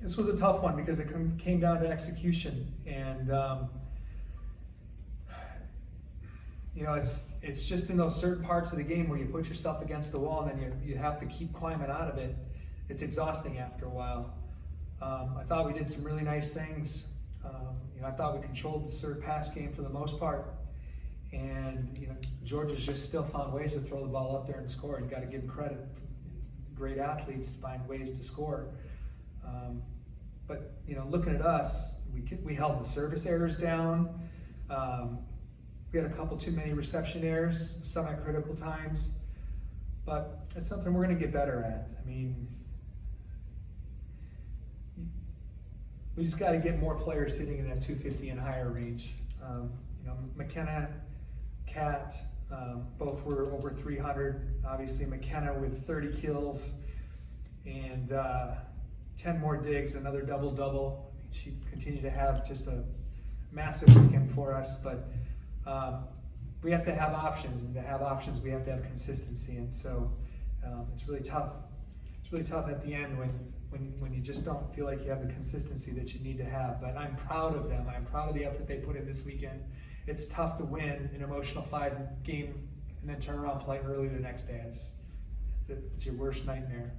This was a tough one because it came down to execution, and you know, it's just in those certain parts of the game where you put yourself against the wall and then you have to keep climbing out of it. It's exhausting after a while. I thought we did some really nice things. You know, I thought we controlled the serve pass game for the most part, and you know, Georgia's just still found ways to throw the ball up there and score. You got to give them credit. Great athletes find ways to score. But you know, looking at us, we held the service errors down. We had a couple too many reception errors, some at critical times, but it's something we're going to get better at. I mean, we just got to get more players hitting in that 250 and higher range. You know, McKenna, Cat, both were over 300. Obviously, McKenna with 30 kills and 10 more digs, another double-double. She continued to have just a massive weekend for us, but we have to have options, and to have options, we have to have consistency. And so it's really tough. It's really tough at the end when you just don't feel like you have the consistency that you need to have. But I'm proud of them. I'm proud of the effort they put in this weekend. It's tough to win an emotional 5-game and then turn around and play early the next day. It's your worst nightmare.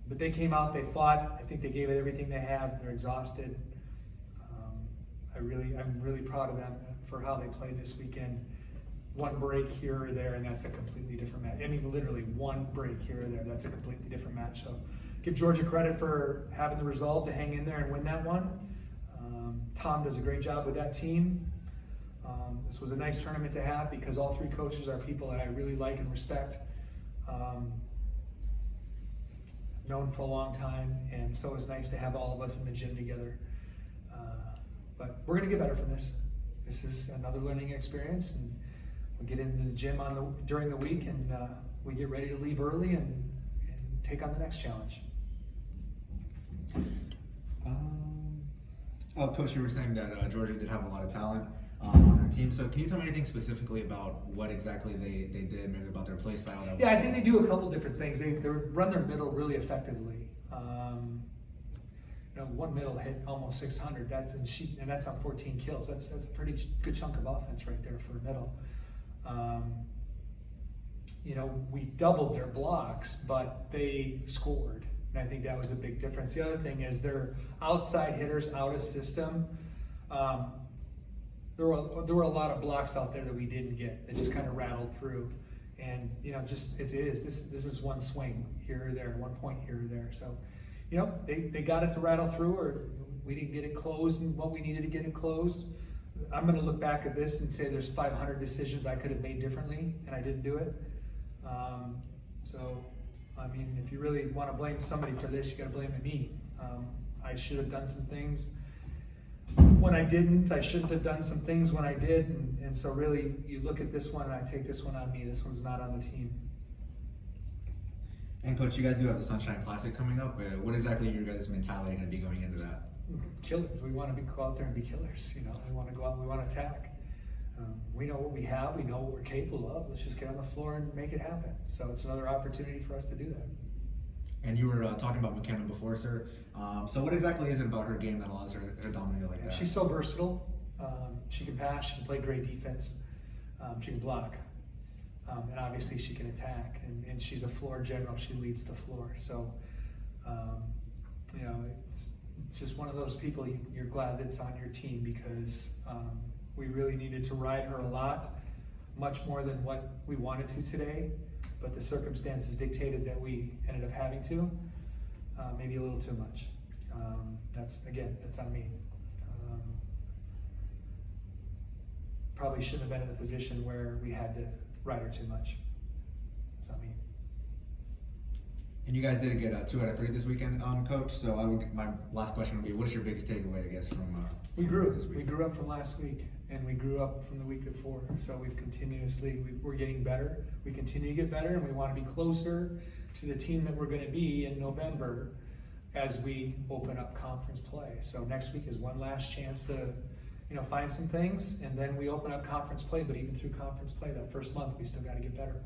But they came out, they fought. I think they gave it everything they had. They're exhausted. I'm really proud of them for how they played this weekend. One break here or there, and that's a completely different match. I mean, literally one break here or there, that's a completely different match. So give Georgia credit for having the resolve to hang in there and win that one. Tom does a great job with that team. This was a nice tournament to have because all three coaches are people that I really like and respect. Known for a long time, and so it's nice to have all of us in the gym together. But we're going to get better from this. This is another learning experience, and we get into the gym during the week, and we get ready to leave early and take on the next challenge. Coach, you were saying that Georgia did have a lot of talent on the team. So can you tell me anything specifically about what exactly they did, maybe about their play style? Yeah, I think they do a couple different things. They run their middle really effectively. You know, one middle hit almost 600. And that's on 14 kills. That's a pretty good chunk of offense right there for a middle. You know, we doubled their blocks, but they scored. And I think that was a big difference. The other thing is their outside hitters out of system. There were a lot of blocks out there that we didn't get. That just kind of rattled through. And you know, this is one swing here or there, 1 point here or there. So, you know, they got it to rattle through, or we didn't get it closed and what we needed to get it closed. I'm going to look back at this and say there's 500 decisions I could have made differently, and I didn't do it. So, I mean, if you really want to blame somebody for this, you got to blame me. I should have done some things when I didn't. I shouldn't have done some things when I did, and so really, you look at this one and I take this one on me. This one's not on the team. And Coach, you guys do have the Sunshine Classic coming up. What exactly are your guys' mentality going to be going into that? Killers. We want to go out there and be killers. You know, we want to go out and we want to attack. We know what we have. We know what we're capable of. Let's just get on the floor and make it happen. So it's another opportunity for us to do that. And you were talking about McKenna before, sir. So what exactly is it about her game that allows her to dominate like that? She's so versatile. She can pass. She can play great defense. She can block. And obviously she can attack. And she's a floor general. She leads the floor. So, you know, it's just one of those people you're glad that's on your team because we really needed to ride her a lot, much more than what we wanted to today. But the circumstances dictated that we ended up having to, maybe a little too much. That's on me. Probably shouldn't have been in the position where we had to ride her too much. It's on me. And you guys did get 2 out of 3 this weekend, Coach. So my last question would be, what is your biggest takeaway, I guess, from we grew up from last week, and we grew up from the week before. So we're getting better. We continue to get better, and we want to be closer to the team that we're going to be in November as we open up conference play. So next week is one last chance to, you know, find some things, and then we open up conference play. But even through conference play, that first month, we still got to get better.